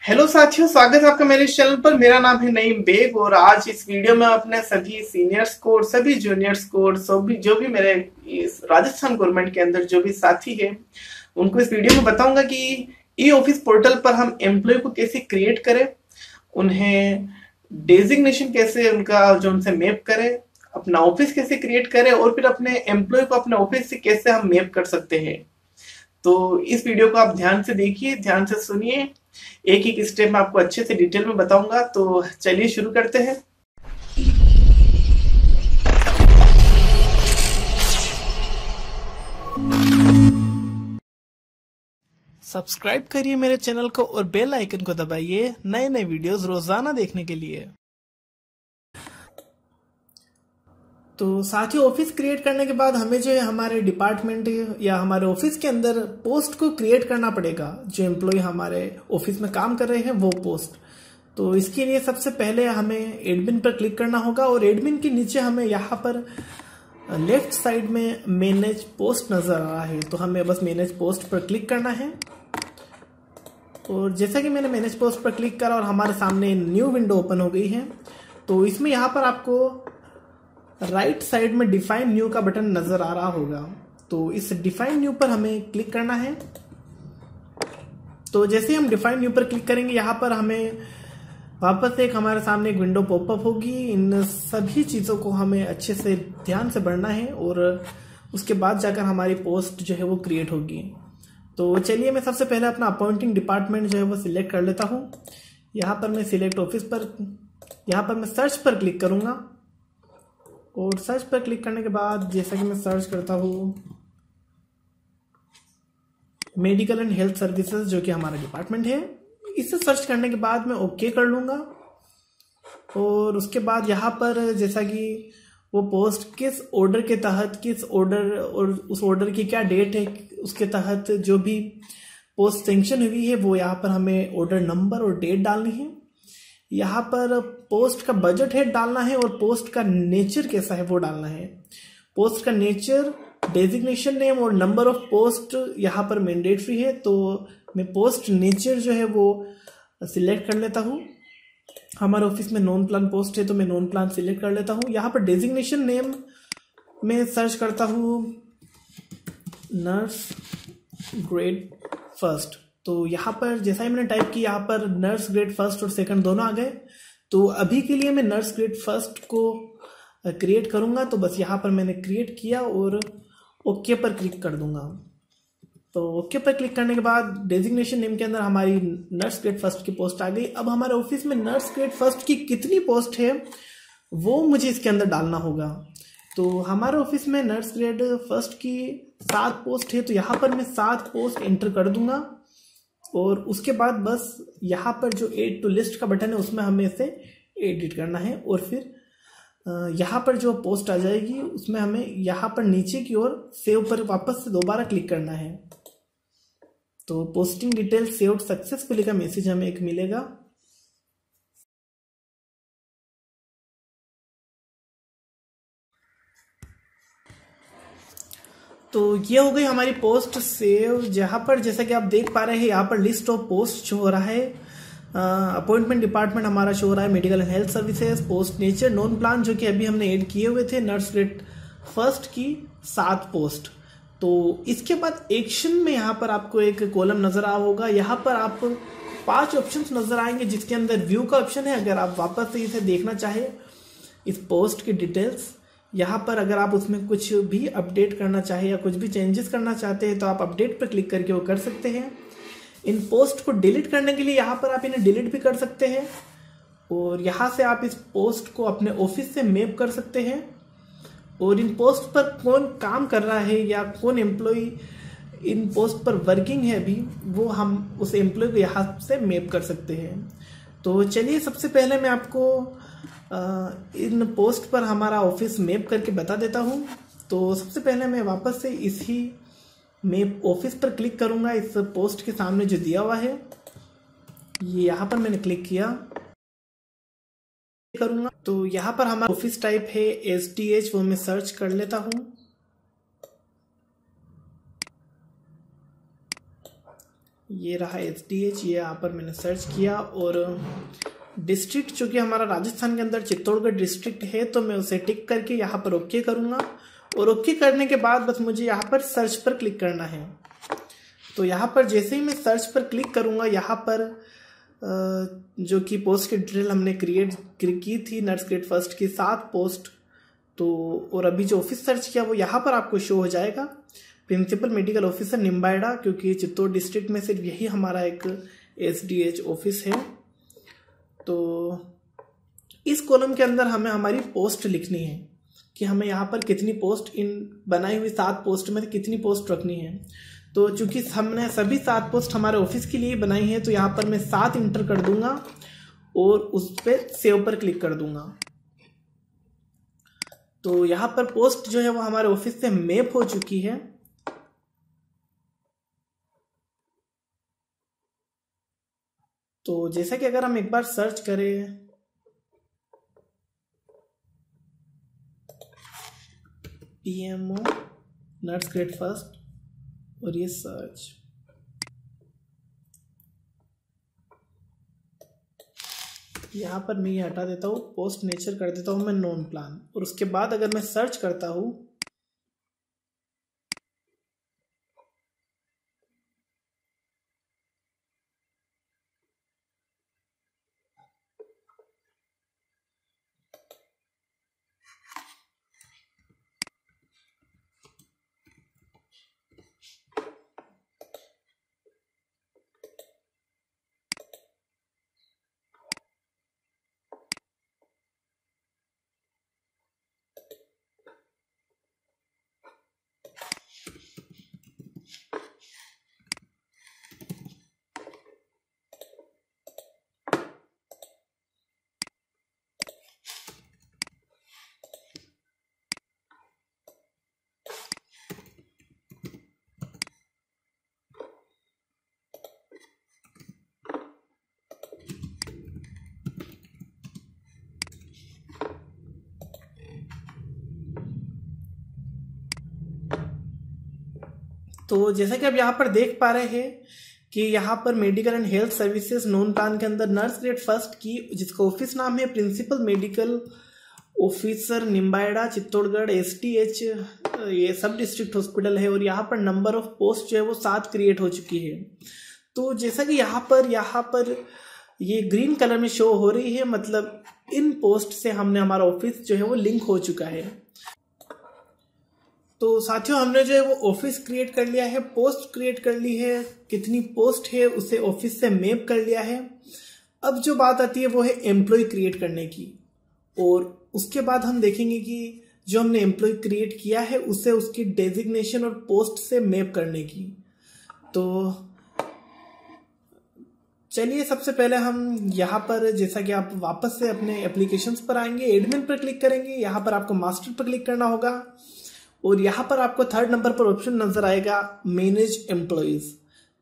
Hello साथियों, स्वागत है आपका मेरे इस चैनल पर। मेरा नाम है नईम बेग और आज इस वीडियो में अपने सभी सीनियर्स को और सभी जूनियर्स को और जो भी मेरे इस राजस्थान गवर्नमेंट के अंदर जो भी साथी है उनको इस वीडियो में बताऊंगा कि ई ऑफिस पोर्टल पर हम एम्प्लॉय को कैसे क्रिएट करें, उन्हें डेजिग्नेशन कैसे उनका जो उनसे मैप करें, अपना ऑफिस कैसे क्रिएट करें और फिर अपने एम्प्लॉय को अपने ऑफिस से कैसे हम मैप कर सकते हैं। तो इस वीडियो को आप ध्यान से देखिए, ध्यान से सुनिए, एक एक स्टेप में आपको अच्छे से डिटेल में बताऊंगा। तो चलिए शुरू करते हैं। सब्सक्राइब करिए मेरे चैनल को और बेल आइकन को दबाइए नए नए वीडियोस रोजाना देखने के लिए। तो साथियों, ऑफिस क्रिएट करने के बाद हमें जो है हमारे डिपार्टमेंट या हमारे ऑफिस के अंदर पोस्ट को क्रिएट करना पड़ेगा। जो एम्प्लॉय हमारे ऑफिस में काम कर रहे हैं वो पोस्ट। तो इसके लिए सबसे पहले हमें एडमिन पर क्लिक करना होगा और एडमिन के नीचे हमें यहाँ पर लेफ्ट साइड में मैनेज पोस्ट नजर आ रहा है, तो हमें बस मैनेज पोस्ट पर क्लिक करना है। और जैसा कि मैंने मैनेज पोस्ट पर क्लिक करा और हमारे सामने न्यू विंडो ओपन हो गई है। तो इसमें यहाँ पर आपको राइट साइड में डिफाइन न्यू का बटन नजर आ रहा होगा, तो इस डिफाइन न्यू पर हमें क्लिक करना है। तो जैसे हम डिफाइन न्यू पर क्लिक करेंगे, यहाँ पर हमें वापस एक हमारे सामने एक विंडो पॉपअप होगी। इन सभी चीजों को हमें अच्छे से ध्यान से पढ़ना है और उसके बाद जाकर हमारी पोस्ट जो है वो क्रिएट होगी। तो चलिए, मैं सबसे पहले अपना अपॉइंटिंग डिपार्टमेंट जो है वो सिलेक्ट कर लेता हूँ। यहाँ पर मैं सिलेक्ट ऑफिस पर, यहाँ पर मैं सर्च पर क्लिक करूंगा और सर्च पर क्लिक करने के बाद जैसा कि मैं सर्च करता हूँ मेडिकल एंड हेल्थ सर्विसेज, जो कि हमारा डिपार्टमेंट है, इसे सर्च करने के बाद मैं ओके कर लूंगा। और उसके बाद यहाँ पर जैसा कि वो पोस्ट किस ऑर्डर के तहत, किस ऑर्डर और उस ऑर्डर की क्या डेट है, उसके तहत जो भी पोस्ट सेंक्शन हुई है वो यहाँ पर हमें ऑर्डर नंबर और डेट डालनी है। यहाँ पर पोस्ट का बजट हेड डालना है और पोस्ट का नेचर कैसा है वो डालना है। पोस्ट का नेचर, डेजिग्नेशन नेम और नंबर ऑफ पोस्ट यहाँ पर मैंडेटरी है, तो मैं पोस्ट नेचर जो है वो सिलेक्ट कर लेता हूँ। हमारे ऑफिस में नॉन प्लान पोस्ट है तो मैं नॉन प्लान सिलेक्ट कर लेता हूँ। यहाँ पर डेजिग्नेशन नेम में सर्च करता हूँ नर्स ग्रेड फर्स्ट। तो यहाँ पर जैसा ही मैंने टाइप किया, यहाँ पर नर्स ग्रेड फर्स्ट और सेकंड दोनों आ गए। तो अभी के लिए मैं नर्स ग्रेड फर्स्ट को क्रिएट करूंगा, तो बस यहाँ पर मैंने क्रिएट किया और ओके पर क्लिक कर दूंगा। तो ओके पर क्लिक करने के बाद डेजिग्नेशन नेम के अंदर हमारी नर्स ग्रेड फर्स्ट की पोस्ट आ गई। अब हमारे ऑफिस में नर्स ग्रेड फर्स्ट की कितनी पोस्ट है वो मुझे इसके अंदर डालना होगा। तो हमारे ऑफिस में नर्स ग्रेड फर्स्ट की 7 पोस्ट है, तो यहाँ पर मैं 7 पोस्ट एंटर कर दूंगा और उसके बाद बस यहाँ पर जो एड टू लिस्ट का बटन है उसमें हमें इसे एडिट करना है और फिर यहाँ पर जो पोस्ट आ जाएगी उसमें हमें यहाँ पर नीचे की ओर सेव पर वापस से दोबारा क्लिक करना है। तो पोस्टिंग डिटेल सेव्ड सक्सेसफुली का मैसेज हमें एक मिलेगा। तो ये हो गई हमारी पोस्ट सेव, जहां पर जैसा कि आप देख पा रहे हैं यहाँ पर लिस्ट ऑफ पोस्ट शो हो रहा है। अपॉइंटमेंट डिपार्टमेंट हमारा शो हो रहा है medical and health services, post nature non plan जो कि अभी हमने ऐड किए हुए थे, नर्स ग्रेड फर्स्ट की 7 पोस्ट। तो इसके बाद एक्शन में यहाँ पर आपको एक कॉलम नजर आ होगा। यहाँ पर आप 5 ऑप्शंस नजर आएंगे जिसके अंदर व्यू का ऑप्शन है। अगर आप वापस से इसे देखना चाहे इस पोस्ट की डिटेल्स, यहाँ पर अगर आप उसमें कुछ भी अपडेट करना चाहे या कुछ भी चेंजेस करना चाहते हैं तो आप अपडेट पर क्लिक करके वो कर सकते हैं। इन पोस्ट को डिलीट करने के लिए यहाँ पर आप इन्हें डिलीट भी कर सकते हैं और यहाँ से आप इस पोस्ट को अपने ऑफिस से मैप कर सकते हैं और इन पोस्ट पर कौन काम कर रहा है या कौन एम्प्लॉय इन पोस्ट पर वर्किंग है अभी, वो हम उस एम्प्लॉय को यहाँ से मैप कर सकते हैं। तो चलिए, सबसे पहले मैं आपको इन पोस्ट पर हमारा ऑफिस मैप करके बता देता हूं। तो सबसे पहले मैं वापस से इसी मैप ऑफिस पर क्लिक करूंगा। इस पोस्ट के सामने जो दिया हुआ है ये यहाँ पर मैंने क्लिक किया करूंगा। तो यहाँ पर हमारा ऑफिस टाइप है STH, वो मैं सर्च कर लेता हूँ। ये रहा SDH, ये यहाँ पर मैंने सर्च किया और डिस्ट्रिक्ट चूँकि हमारा राजस्थान के अंदर चित्तौड़गढ़ डिस्ट्रिक्ट है तो मैं उसे टिक करके यहाँ पर ओके करूँगा और ओके करने के बाद बस मुझे यहाँ पर सर्च पर क्लिक करना है। तो यहाँ पर जैसे ही मैं सर्च पर क्लिक करूँगा यहाँ पर जो कि पोस्ट की डिटेल हमने क्रिएट की थी नर्स ग्रेड फर्स्ट की 7 पोस्ट, तो और अभी जो ऑफिस सर्च किया वो यहाँ पर आपको शो हो जाएगा, प्रिंसिपल मेडिकल ऑफिसर निम्बाहेड़ा, क्योंकि चित्तौड़ डिस्ट्रिक्ट में सिर्फ यही हमारा एक SDH ऑफिस है। तो इस कॉलम के अंदर हमें हमारी पोस्ट लिखनी है कि हमें यहाँ पर कितनी पोस्ट, इन बनाई हुई 7 पोस्ट में कितनी पोस्ट रखनी है। तो चूंकि हमने सभी 7 पोस्ट हमारे ऑफिस के लिए बनाई है तो यहाँ पर मैं 7 इंटर कर दूंगा और उस पर सेव पर क्लिक कर दूंगा। तो यहाँ पर पोस्ट जो है वो हमारे ऑफिस से मैप हो चुकी है। तो जैसा कि अगर हम एक बार सर्च करें PMO नर्स ग्रेड फर्स्ट और ये सर्च, यहाँ पर मैं ये हटा देता हूँ, पोस्ट नेचर कर देता हूँ मैं नॉन प्लान, और उसके बाद अगर मैं सर्च करता हूँ तो जैसा कि आप यहाँ पर देख पा रहे हैं कि यहाँ पर medical and health services non plan के अंदर नर्स ग्रेड फर्स्ट की जिसका ऑफिस नाम है principal medical officer Nimbahera Chittorgarh SDH, ये सब डिस्ट्रिक्ट हॉस्पिटल है और यहाँ पर नंबर ऑफ पोस्ट जो है वो 7 क्रिएट हो चुकी है। तो जैसा कि यहाँ पर ये ग्रीन कलर में शो हो रही है, मतलब इन पोस्ट से हमने हमारा ऑफिस जो है वो लिंक हो चुका है। तो साथियों हमने जो है वो ऑफिस क्रिएट कर लिया है, पोस्ट क्रिएट कर ली है, कितनी पोस्ट है उसे ऑफिस से मैप कर लिया है। अब जो बात आती है वो है एम्प्लॉय क्रिएट करने की, और उसके बाद हम देखेंगे कि जो हमने एम्प्लॉय क्रिएट किया है उसे उसकी डेजिग्नेशन और पोस्ट से मैप करने की। तो चलिए सबसे पहले हम यहाँ पर, जैसा कि आप वापस से अपने एप्लीकेशंस पर आएंगे, एडमिन पर क्लिक करेंगे, यहाँ पर आपको मास्टर पर क्लिक करना होगा और यहाँ पर आपको 3rd नंबर पर ऑप्शन नजर आएगा मैनेज एम्प्लॉयज।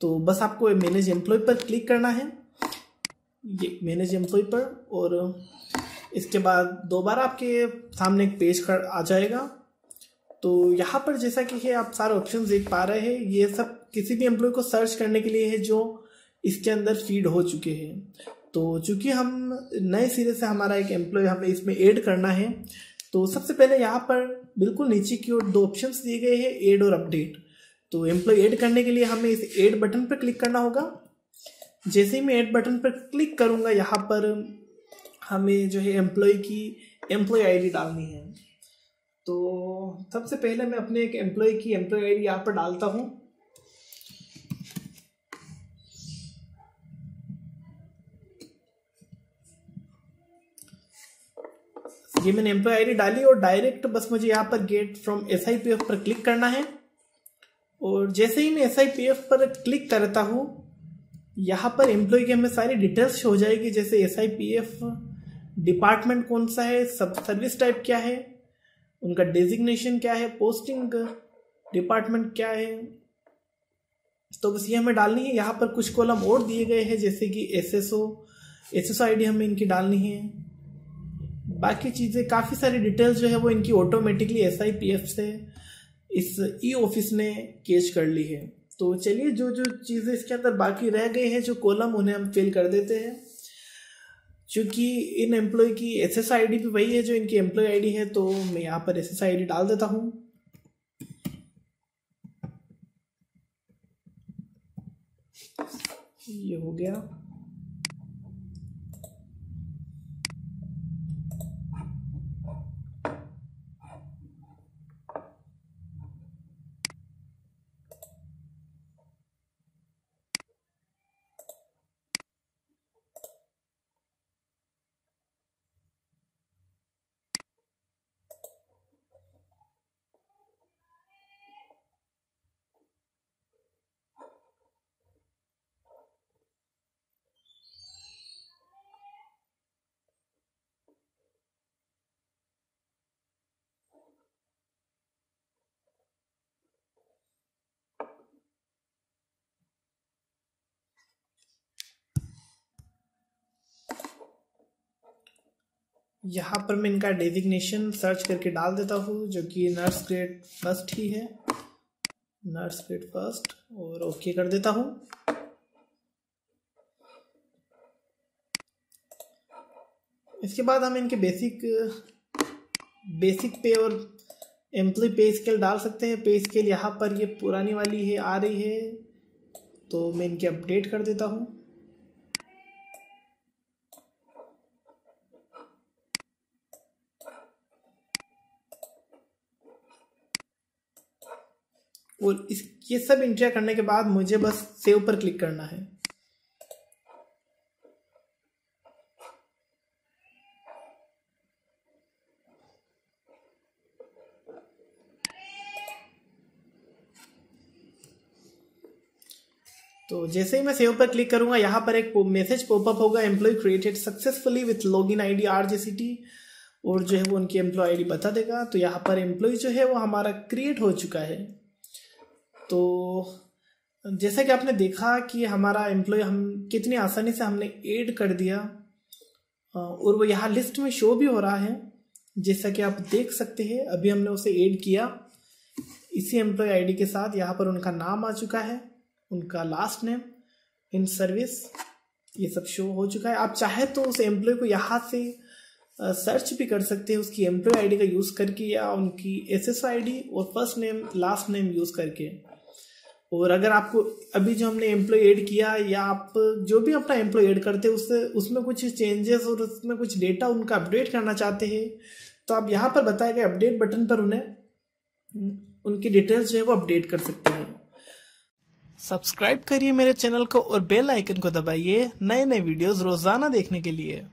तो बस आपको मैनेज एम्प्लॉय पर क्लिक करना है, ये मैनेज एम्प्लॉय पर, और इसके बाद दोबारा आपके सामने एक पेज आ जाएगा। तो यहाँ पर जैसा कि है आप सारे ऑप्शन देख पा रहे हैं, ये सब किसी भी एम्प्लॉय को सर्च करने के लिए है जो इसके अंदर फीड हो चुके हैं। तो चूंकि हम नए सिरे से हमारा एक एम्प्लॉय हमें इसमें ऐड करना है, तो सबसे पहले यहाँ पर बिल्कुल नीचे की ओर 2 ऑप्शंस दिए गए हैं, ऐड और अपडेट। तो एम्प्लॉय ऐड करने के लिए हमें इस ऐड बटन पर क्लिक करना होगा। जैसे ही मैं ऐड बटन पर क्लिक करूंगा यहाँ पर हमें जो है एम्प्लॉय की एम्प्लॉय आईडी डालनी है। तो सबसे पहले मैं अपने एक एम्प्लॉय की एम्प्लॉय आईडी यहाँ पर डालता हूँ। ये मैंने एम्प्लॉय आईडी डाली और डायरेक्ट बस मुझे यहाँ पर गेट फ्रॉम SIPF पर क्लिक करना है। और जैसे ही मैं SIPF पर क्लिक करता हूँ यहाँ पर एम्प्लॉय की हमें सारी डिटेल्स हो जाएगी, जैसे SIPF डिपार्टमेंट कौन सा है, सब सर्विस टाइप क्या है, उनका डेजिग्नेशन क्या है, पोस्टिंग डिपार्टमेंट क्या है। तो बस ये हमें डालनी है। यहाँ पर कुछ कॉलम और दिए गए हैं जैसे कि SSO आईडी हमें इनकी डालनी है। बाकी चीज़ें काफ़ी सारी डिटेल्स जो है वो इनकी ऑटोमेटिकली SIPF से इस ई ऑफिस ने कैच कर ली है। तो चलिए जो जो चीज़ें इसके अंदर बाकी रह गई हैं, जो कॉलम, उन्हें हम फिल कर देते हैं। चूंकि इन एम्प्लॉय की SSID भी वही है जो इनकी एम्प्लॉय आईडी है, तो मैं यहाँ पर SSID डाल देता हूँ। ये हो गया। यहाँ पर मैं इनका डेजिग्नेशन सर्च करके डाल देता हूँ, जो कि नर्स ग्रेड फर्स्ट ही है, नर्स ग्रेड फर्स्ट, और ओके कर देता हूँ। इसके बाद हम इनके बेसिक पे और एम्प्लॉय पे स्केल डाल सकते हैं। पे स्केल यहाँ पर ये पुरानी वाली है, आ रही है, तो मैं इनके अपडेट कर देता हूँ। और ये सब इंटर करने के बाद मुझे बस सेव पर क्लिक करना है। तो जैसे ही मैं सेव पर क्लिक करूंगा, यहाँ पर एक मैसेज पॉपअप होगा, employee created successfully with login ID RJCT, और जो है वो उनकी एम्प्लॉय आईडी बता देगा। तो यहाँ पर एम्प्लॉय जो है वो हमारा क्रिएट हो चुका है। तो जैसा कि आपने देखा कि हमारा एम्प्लॉय हम कितनी आसानी से हमने ऐड कर दिया, और वो यहाँ लिस्ट में शो भी हो रहा है, जैसा कि आप देख सकते हैं। अभी हमने उसे ऐड किया इसी एम्प्लॉय आईडी के साथ। यहाँ पर उनका नाम आ चुका है, उनका लास्ट नेम, इन सर्विस, ये सब शो हो चुका है। आप चाहे तो उस एम्प्लॉय को यहाँ से सर्च भी कर सकते हैं उसकी एम्प्लॉय आईडी का यूज करके, या उनकी SSID और first name last name use करके। और अगर आपको अभी जो हमने एम्प्लॉय ऐड किया, या आप जो भी अपना एम्प्लॉय ऐड करते हैं उसमें कुछ चेंजेस और उसमें कुछ डेटा उनका अपडेट करना चाहते हैं, तो आप यहाँ पर बताए गए अपडेट बटन पर उन्हें उनकी डिटेल्स जो है वो अपडेट कर सकते हैं। सब्सक्राइब करिए मेरे चैनल को और बेल आइकन को दबाइए नए नए वीडियोस रोजाना देखने के लिए।